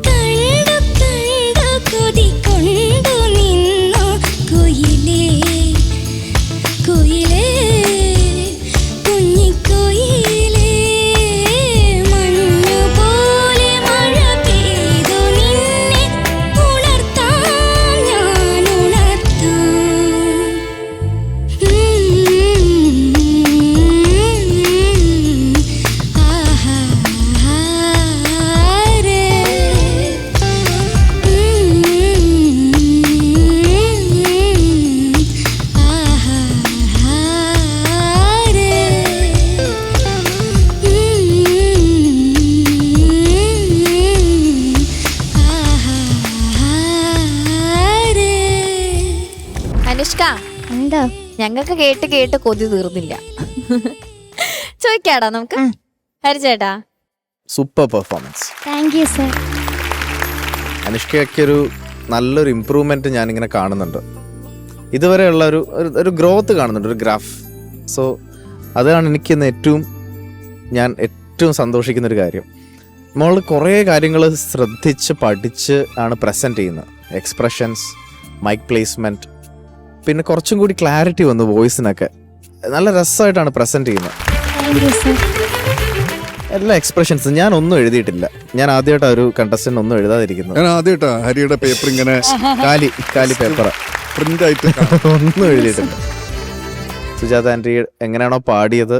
കണ്ടു കണ്ടു കൊതി കൊണ്ടു നിന്നു കുയിലേ കുയിലേ കുഞ്ഞിക്കുയിലേ. മഞ്ഞുപോലെ മഴ പെയ്തു നിന്നെ ഉണർത്താം ഞാൻ ഉണർത്താം. ആഹാ രെ ആഹാ രെ ആഹാ രെ. അനുഷ്ക, എന്താ? ഞങ്ങൾക്ക് കേട്ട് കേട്ട് കൊതി തീർന്നില്ല. ചോദിക്കാടാ നമുക്ക്. ഹരിചേട്ടാ, super performance. Thank you sir. അനുഷ്കയ്ക്കൊരു നല്ലൊരു ഇമ്പ്രൂവ്മെന്റ് ഞാനിങ്ങനെ കാണുന്നുണ്ട്. ഇതുവരെയുള്ള ഒരു ഗ്രോത്ത് കാണുന്നുണ്ട്, ഒരു ഗ്രാഫ്. സോ അതാണ് എനിക്കിന്ന് ഞാൻ ഏറ്റവും സന്തോഷിക്കുന്ന ഒരു കാര്യം. നമ്മൾ കുറേ കാര്യങ്ങൾ ശ്രദ്ധിച്ച് പഠിച്ച് ആണ് പ്രസൻറ്റ് ചെയ്യുന്നത്. എക്സ്പ്രഷൻസ്, മൈക്ക് പ്ലേസ്മെൻറ്റ്, പിന്നെ കുറച്ചും കൂടി ക്ലാരിറ്റി വന്നു വോയിസിനൊക്കെ. നല്ല രസമായിട്ടാണ് പ്രസൻറ്റ് ചെയ്യുന്നത്. Thank you sir. എല്ലാ എക്സ്പ്രഷൻസും ഞാൻ ഒന്നും എഴുതിയിട്ടില്ല. ഞാൻ ആദ്യമായിട്ടാണ് ഒരു കണ്ടസ്റ്റന്റ് ഒന്നും എഴുതാതിരിക്കുന്നത്. ഞാൻ ആദ്യമായിട്ടാ ഹരിയുടെ പേപ്പർ ഇങ്ങനെ കാലി പേപ്പർ പ്രിന്റ് ആയിട്ട് ഒന്നും എഴുതിയിട്ടില്ല. സുജാത ആൻറ്റി എങ്ങനെയാണോ പാടിയത്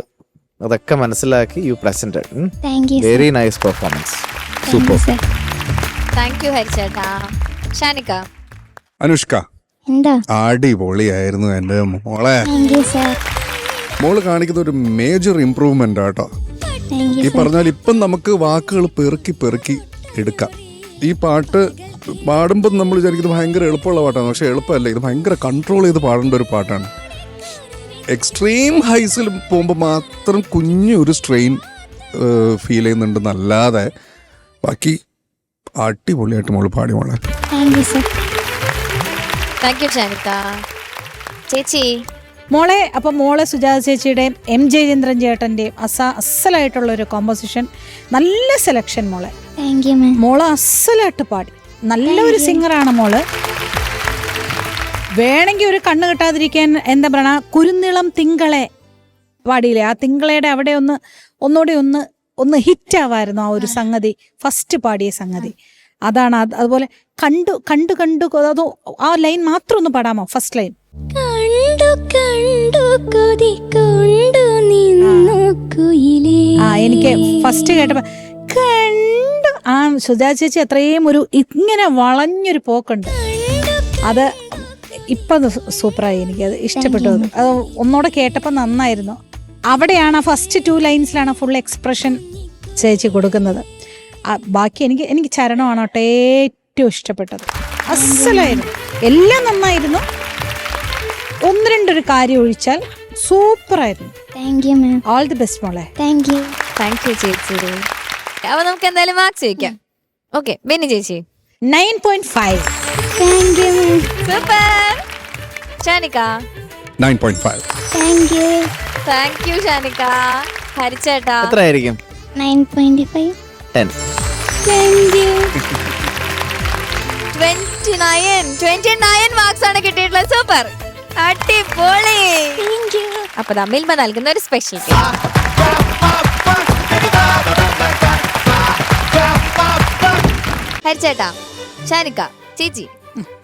അതൊക്കെ മനസ്സിലാക്കി you presented. Thank you very nice performance. Super. Sir. Thank you ഹരിചേട്ടാ. ഷാനിക്ക, അനുഷ്ക, എന്താ? അടിപൊളിയായിരുന്നു എൻ്റെ മോളെ. Thank you sir. മോള് കാണിക്കുന്ന ഒരു മേജർ ഇമ്പ്രൂവ്മെന്റ് ആട്ടോ. താങ്ക് ഈ യു സർ. പറഞ്ഞാൽ ഇപ്പം നമുക്ക് വാക്കുകൾ പെറുക്കി പെറുക്കി എടുക്കാം. ഈ പാട്ട് പാടുമ്പോൾ നമ്മൾ വിചാരിക്കുന്നത് ഭയങ്കര എളുപ്പമുള്ള പാട്ടാണ്. പക്ഷെ എളുപ്പമല്ല, ഇത് ഭയങ്കര കൺട്രോൾ ചെയ്ത് പാടേണ്ട ഒരു പാട്ടാണ്. എക്സ്ട്രീം ഹൈസിൽ പോകുമ്പോൾ മാത്രം കുഞ്ഞൊരു സ്ട്രെയിൻ ഫീൽ ചെയ്യുന്നുണ്ടെന്നല്ലാതെ ബാക്കി അടിപൊളിയായിട്ട് മോള് പാടി മോളെ. Thank you sir. Thank you Shanika. ചേച്ചി, മോളെ, അപ്പം മോളെ സുജാത ചേച്ചിയുടെയും എം ജയചന്ദ്രൻ ചേട്ടൻ്റെയും അസലായിട്ടുള്ള ഒരു കോമ്പോസിഷൻ, നല്ല സെലക്ഷൻ മോളെ. Thank you ma'am. മോള് അസലായിട്ട് പാടി. നല്ലൊരു സിംഗറാണ് മോള്. വേണമെങ്കിൽ ഒരു കണ്ണ് കിട്ടാതിരിക്കാൻ എന്താ പറയണ, കുരുന്നിളം തിങ്കളെ പാടിയില്ലേ, ആ തിങ്കളയുടെ അവിടെ ഒന്നുകൂടി ഒന്ന് ഹിറ്റ് ആവായിരുന്നു ആ ഒരു സംഗതി, ഫസ്റ്റ് പാടിയ സംഗതി അതാണ്. അതുപോലെ കണ്ടു കണ്ടു കണ്ടു അതോ ആ ലൈൻ മാത്രം ഒന്ന് പാടാമോ, ഫസ്റ്റ് ലൈൻ? കണ്ടു കണ്ടു കൊതി കൊണ്ടു നിന്നു കുയിലേ. എനിക്ക് ഫസ്റ്റ് കേട്ടപ്പോ കണ്ടു, ആ സുജാത ചേച്ചി അത്രയും ഒരു ഇങ്ങനെ വളഞ്ഞൊരു പോക്കുണ്ട്. അത് ഇപ്പം സൂപ്പറായി, എനിക്കത് ഇഷ്ടപ്പെട്ടു. അത് ഒന്നുകൂടെ കേട്ടപ്പോൾ നന്നായിരുന്നു. അവിടെയാണ് ഫസ്റ്റ് 2 ലൈൻസിലാണ് ഫുൾ എക്സ്പ്രഷൻ ചേച്ചി കൊടുക്കുന്നത്. ബാക്കി എനിക്ക് ചരണമാണ് ഏറ്റവും ഇഷ്ടപ്പെട്ടത്. അസലായിരുന്നു, എല്ലാം നന്നായിരുന്നു. ഒന്ന് രണ്ടൊരു കാര്യം ഒഴിച്ചാൽ സൂപ്പറായിരുന്നു. Thank you ma'am. All the best മോളെ. Thank you. താങ്ക് യു ചേച്ചി. അപ്പൊ നമുക്ക് എന്തായാലും മാർക്സ് ചോദിക്കാം. ഓക്കെ, ബെന്നി ചേച്ചി 9.5. Thank you ma'am. Super. Shanika 9.5. Thank you. Thank you Shanika. ഹരിച്ചേട്ടാ എത്ര ആയിരിക്കും? 9.5. 10. Thank U. 29 മാർക്സ് ആണ് കിട്ടിയിട്ടുള്ളത്. സൂപ്പർ, അടിപൊളി. Thank you. അപ്പൊ മിൽമ നൽകുന്ന ഒരു സ്പെഷ്യൽ കേക്ക്. ഹരിച്ചേട്ടാ, ഷാനിക്ക ചേച്ചി,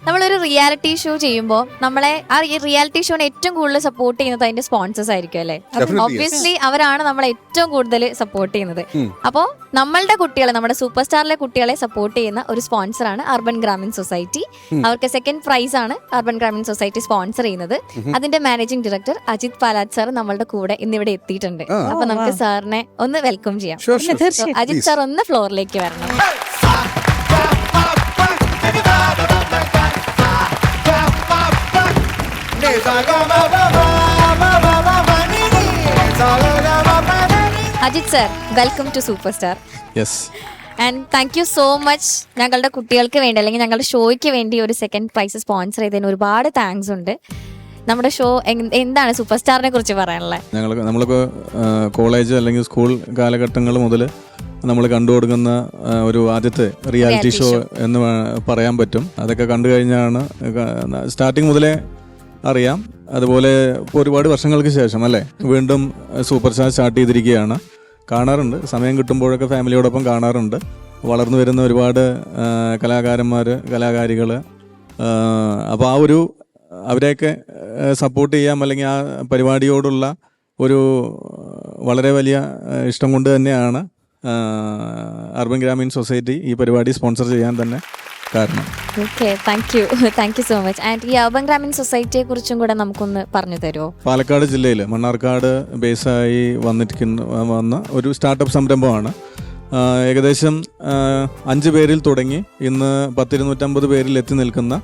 നമ്മളൊരു റിയാലിറ്റി ഷോ ചെയ്യുമ്പോൾ നമ്മളെ ആ റിയാലിറ്റി ഷോനെ ഏറ്റവും കൂടുതൽ സപ്പോർട്ട് ചെയ്യുന്നത് അതിന്റെ സ്പോൺസേഴ്സ് ആയിരിക്കും അല്ലേ? ഒബ്വിയസ്ലി അവരാണ് നമ്മളെ ഏറ്റവും കൂടുതൽ സപ്പോർട്ട് ചെയ്യുന്നത്. അപ്പോൾ നമ്മളുടെ കുട്ടികളെ, നമ്മുടെ സൂപ്പർ സ്റ്റാറിലെ കുട്ടികളെ സപ്പോർട്ട് ചെയ്യുന്ന ഒരു സ്പോൺസറാണ് അർബൻ ഗ്രാമീൺ സൊസൈറ്റി. അവർക്ക് സെക്കൻഡ് പ്രൈസ് ആണ് അർബൻ ഗ്രാമീൺ സൊസൈറ്റി സ്പോൺസർ ചെയ്യുന്നത്. അതിന്റെ മാനേജിംഗ് ഡയറക്ടർ അജിത് പാലാത് സാർ നമ്മളുടെ കൂടെ ഇന്നിവിടെ എത്തിയിട്ടുണ്ട്. അപ്പൊ നമുക്ക് സാറിനെ ഒന്ന് വെൽക്കം ചെയ്യാം. അജിത് സാർ ഒന്ന് ഫ്ലോറിലേക്ക് വരണം. Ajith sir, welcome to super star. Yes. And thank you so much. ഞങ്ങളുടെ കുട്ടികൾക്ക് വേണ്ടി അല്ലെങ്കിൽ ഞങ്ങളുടെ ഷോയ്ക്ക് വേണ്ടി ഒരു സെക്കൻഡ് പ്രൈസ് സ്പോൺസർ ചെയ്തതിന് ഒരുപാട് താങ്ക്സ് ഉണ്ട്. നമ്മുടെ ഷോ എന്താണ് സൂപ്പർ സ്റ്റാറിനെ കുറിച്ച് പറയാനുള്ളത്? നമ്മളിപ്പോൾ കോളേജ് അല്ലെങ്കിൽ സ്കൂൾ കാലഘട്ടങ്ങൾ മുതൽ നമ്മൾ കണ്ടുകൊടുക്കുന്ന ഒരു ആദ്യത്തെ റിയാലിറ്റി ഷോ എന്ന് പറയാൻ പറ്റും. അതൊക്കെ കണ്ടു കഴിഞ്ഞാണ് സ്റ്റാർട്ടിങ് മുതലേ അറിയാം. അതുപോലെ ഇപ്പോൾ ഒരുപാട് വർഷങ്ങൾക്ക് ശേഷം അല്ലേ വീണ്ടും സൂപ്പർ സ്റ്റാർ സ്റ്റാർട്ട് ചെയ്തിരിക്കുകയാണ്. കാണാറുണ്ട്, സമയം കിട്ടുമ്പോഴൊക്കെ ഫാമിലിയോടൊപ്പം കാണാറുണ്ട്. വളർന്നു വരുന്ന ഒരുപാട് കലാകാരന്മാർ, കലാകാരികൾ. അപ്പോൾ ആ ഒരു അവരെയൊക്കെ സപ്പോർട്ട് ചെയ്യാം, അല്ലെങ്കിൽ ആ പരിപാടിയോടുള്ള ഒരു വളരെ വലിയ ഇഷ്ടം കൊണ്ട് തന്നെയാണ് അർബൻ ഗ്രാമീൺ സൊസൈറ്റി ഈ പരിപാടി സ്പോൺസർ ചെയ്യാൻ തന്നെ കാരണം. Okay, thank you so much. And ഈ അർബൻ ഗ്രാമീൺ സൊസൈറ്റിയെ കുറിച്ചും കൂടെ നമുക്കൊന്ന് പറഞ്ഞു തരുമോ? പാലക്കാട് ജില്ലയിൽ മണ്ണാർക്കാട് ബേസായി വന്ന ഒരു സ്റ്റാർട്ടപ്പ് സംരംഭമാണ്. ഏകദേശം 5 പേരിൽ തുടങ്ങി ഇന്ന് 250 പേരിൽ എത്തി നിൽക്കുന്ന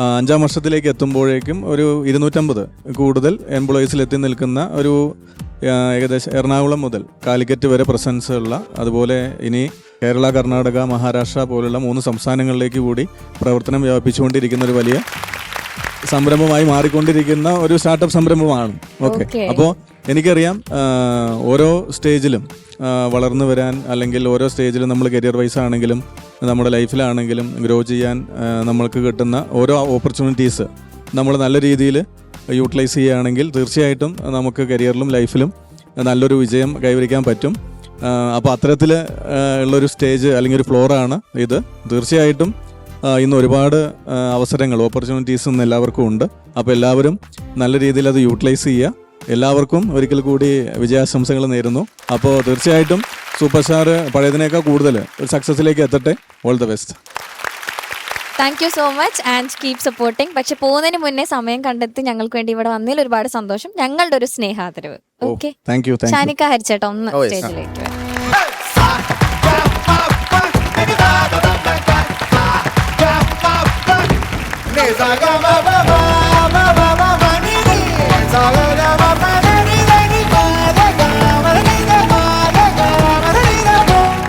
5-ാം വർഷത്തിലേക്ക് എത്തുമ്പോഴേക്കും ഒരു 250 കൂടുതൽ എംപ്ലോയീസിൽ എത്തി നിൽക്കുന്ന ഒരു ഏകദേശം എറണാകുളം മുതൽ കാലിക്കറ്റ് വരെ പ്രസൻസ് ഉള്ള, അതുപോലെ ഇനി കേരള, കർണാടക, മഹാരാഷ്ട്ര പോലുള്ള 3 സംസ്ഥാനങ്ങളിലേക്ക് കൂടി പ്രവർത്തനം വ്യാപിപ്പിച്ചുകൊണ്ടിരിക്കുന്ന ഒരു വലിയ സംരംഭമായി മാറിക്കൊണ്ടിരിക്കുന്ന ഒരു സ്റ്റാർട്ടപ്പ് സംരംഭമാണ്. ഓക്കെ, അപ്പോൾ എനിക്കറിയാം ഓരോ സ്റ്റേജിലും വളർന്നു വരാൻ, അല്ലെങ്കിൽ ഓരോ സ്റ്റേജിലും നമ്മൾ കരിയർ വൈസ് ആണെങ്കിലും നമ്മുടെ ലൈഫിലാണെങ്കിലും ഗ്രോ ചെയ്യാൻ നമ്മൾക്ക് കിട്ടുന്ന ഓരോ ഓപ്പർച്യൂണിറ്റീസ് നമ്മൾ നല്ല രീതിയിൽ യൂട്ടിലൈസ് ചെയ്യുകയാണെങ്കിൽ തീർച്ചയായിട്ടും നമുക്ക് കരിയറിലും ലൈഫിലും നല്ലൊരു വിജയം കൈവരിക്കാൻ പറ്റും. അപ്പോൾ അത്തരത്തിൽ ഉള്ളൊരു സ്റ്റേജ് അല്ലെങ്കിൽ ഒരു ഫ്ലോറാണ് ഇത്. തീർച്ചയായിട്ടും ഇന്ന് ഒരുപാട് അവസരങ്ങൾ, ഓപ്പർച്യൂണിറ്റീസ് ഇന്ന് എല്ലാവർക്കും ഉണ്ട്. അപ്പോൾ എല്ലാവരും നല്ല രീതിയിൽ അത് യൂട്ടിലൈസ് ചെയ്യുക. എല്ലാവർക്കും ഒരിക്കൽ കൂടി വിജയാശംസകൾ നേരുന്നു. അപ്പോൾ തീർച്ചയായിട്ടും സൂപ്പർ സ്റ്റാർ പഴയതിനേക്കാൾ കൂടുതൽ ഒരു സക്സസിലേക്ക് എത്തട്ടെ. All the best. Thank you so much and keep supporting. പക്ഷെ പോകുന്നതിന് മുന്നേ സമയം കണ്ടെത്തി ഞങ്ങൾക്ക് വേണ്ടി ഇവിടെ വന്നതിൽ ഒരുപാട് സന്തോഷം. ഞങ്ങളുടെ ഒരു സ്നേഹാദരവ്. Okay, thank you. ഷാനിക്ക, ഹരിച്ചേട്ടാ ഒന്ന് സ്റ്റേജിലേക്ക് വരാം. Neza gama baba